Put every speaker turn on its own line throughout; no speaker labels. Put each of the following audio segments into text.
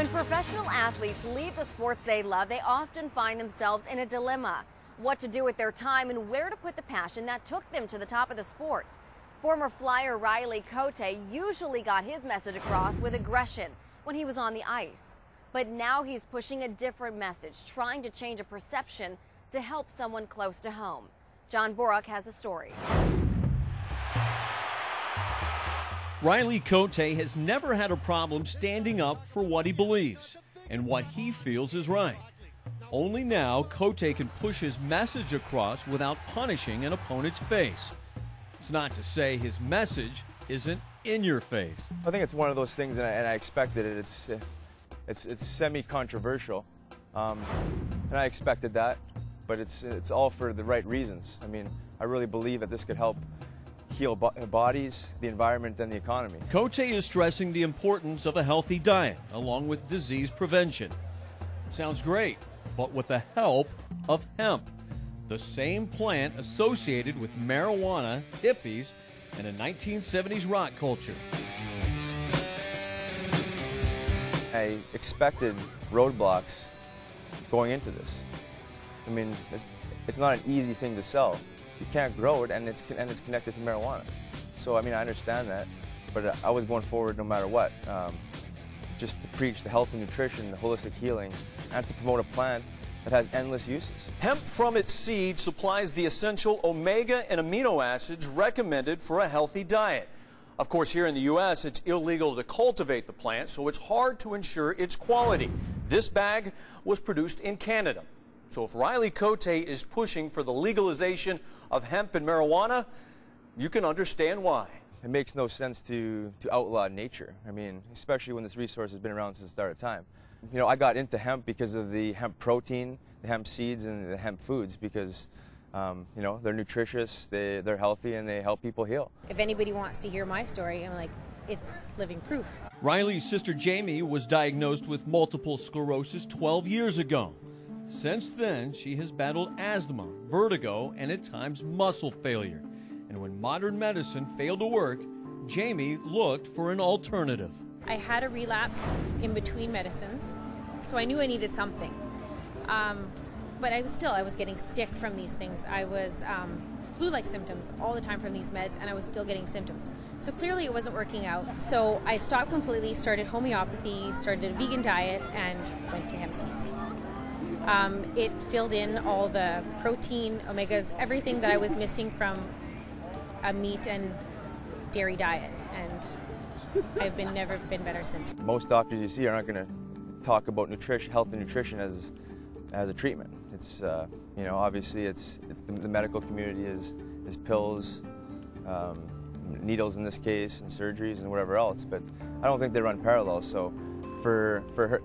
When professional athletes leave the sports they love, they often find themselves in a dilemma. What to do with their time and where to put the passion that took them to the top of the sport. Former flyer Riley Cote usually got his message across with aggression when he was on the ice. But now he's pushing a different message, trying to change a perception to help someone close to home. John Borak has a story.
Riley Cote has never had a problem standing up for what he believes and what he feels is right. Only now, Cote can push his message across without punishing an opponent's face. It's not to say his message isn't in your face.
I think it's one of those things, and I expected it. It's semi-controversial, and I expected that, but it's all for the right reasons. I mean, I really believe that this could help heal bodies, the environment, and the economy.
Cote is stressing the importance of a healthy diet along with disease prevention. Sounds great, but with the help of hemp, the same plant associated with marijuana, hippies, and a 1970s rock culture.
I expected roadblocks going into this. I mean, it's not an easy thing to sell. You can't grow it, and it's connected to marijuana. So, I mean, I understand that, but I was going forward no matter what. Just to preach the health and nutrition, the holistic healing, and to promote a plant that has endless uses.
Hemp from its seed supplies the essential omega and amino acids recommended for a healthy diet. Of course, here in the U.S., it's illegal to cultivate the plant, so it's hard to ensure its quality. This bag was produced in Canada. So if Riley Cote is pushing for the legalization of hemp and marijuana, you can understand why.
It makes no sense to outlaw nature. I mean, especially when this resource has been around since the start of time. You know, I got into hemp because of the hemp protein, the hemp seeds, and the hemp foods because, you know, they're nutritious, they're healthy, and they help people heal.
If anybody wants to hear my story, I'm like, it's living proof.
Riley's sister Jamie was diagnosed with multiple sclerosis 12 years ago. Since then, she has battled asthma, vertigo, and at times muscle failure. And when modern medicine failed to work, Jamie looked for an alternative.
I had a relapse in between medicines, so I knew I needed something. But I was getting sick from these things. I was flu-like symptoms all the time from these meds, and I was still getting symptoms. So clearly it wasn't working out. So I stopped completely, started homeopathy, started a vegan diet, and went to hemp seeds. It filled in all the protein, omegas, everything that I was missing from a meat and dairy diet, and I've never been better since.
Most doctors you see are not going to talk about nutrition, health and nutrition as a treatment. It's you know, obviously it's the medical community is pills, needles in this case, and surgeries and whatever else. But I don't think they run parallel. So for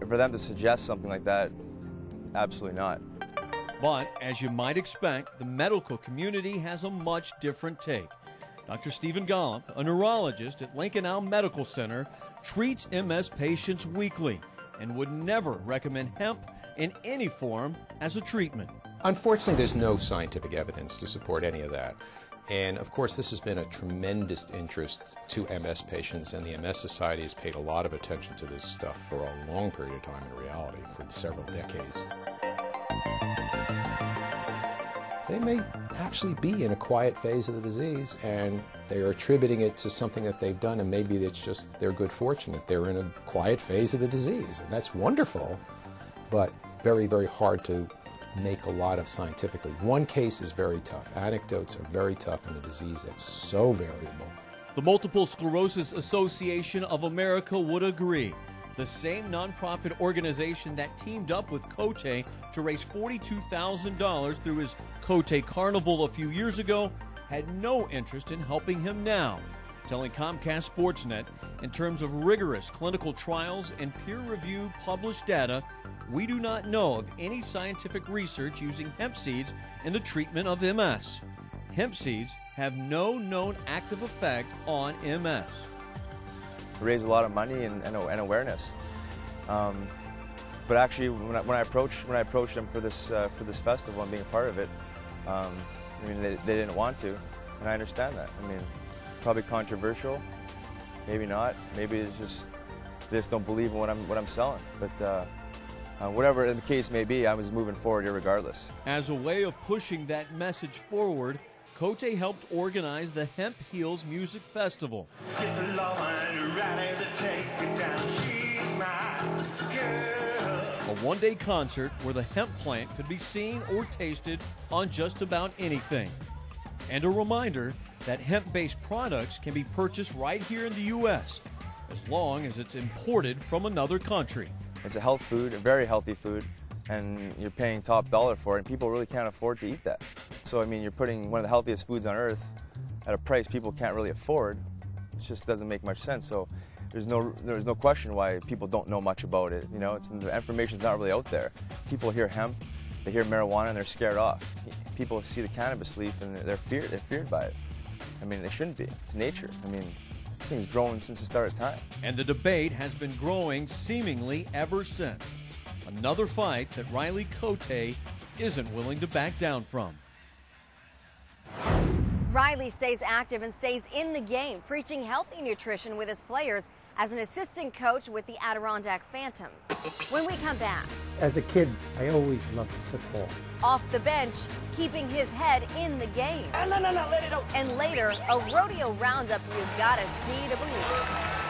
them to suggest something like that, absolutely not.
But as you might expect, the medical community has a much different take. Dr. Stephen Gollop, a neurologist at Lincoln Elm Medical Center, treats MS patients weekly and would never recommend hemp in any form as a treatment.
Unfortunately, there's no scientific evidence to support any of that. And of course, this has been a tremendous interest to MS patients, and the MS Society has paid a lot of attention to this stuff for a long period of time in reality, for several decades. They may actually be in a quiet phase of the disease, and they are attributing it to something that they've done, and maybe it's just their good fortune that they're in a quiet phase of the disease. And that's wonderful, but very, very hard to make a lot of scientifically. One case is very tough. Anecdotes are very tough in a disease that's so variable.
The Multiple Sclerosis Association of America would agree. The same nonprofit organization that teamed up with Cote to raise $42,000 through his Cote Carnival a few years ago had no interest in helping him now, telling Comcast Sportsnet, in terms of rigorous clinical trials and peer-reviewed published data, we do not know of any scientific research using hemp seeds in the treatment of MS. Hemp seeds have no known active effect on MS.
Raise a lot of money and awareness. But actually, when I approached them for this festival and being a part of it, I mean they didn't want to, and I understand that. I mean, probably controversial, maybe not. Maybe it's just they just don't believe in what I'm selling. But whatever the case may be, I was moving forward irregardless.
As a way of pushing that message forward, Cote helped organize the Hemp Heals Music Festival. A one-day concert where the hemp plant could be seen or tasted on just about anything. And a reminder that hemp-based products can be purchased right here in the U.S. as long as it's imported from another country.
It's a health food, a very healthy food, and you're paying top dollar for it, and people really can't afford to eat that. So, I mean, you're putting one of the healthiest foods on earth at a price people can't really afford. It just doesn't make much sense. So there's no question why people don't know much about it. You know, the information's not really out there. People hear hemp, they hear marijuana, and they're scared off. People see the cannabis leaf and they're feared by it. I mean, they shouldn't be. It's nature. I mean, this thing's grown since the start of time.
And the debate has been growing seemingly ever since. Another fight that Riley Cote isn't willing to back down from.
Riley stays active and stays in the game, preaching healthy nutrition with his players as an assistant coach with the Adirondack Phantoms. When we come back,
as a kid, I always loved football.
Off the bench, keeping his head in the game.
No, let it out.
And later, a rodeo roundup you gotta see to believe.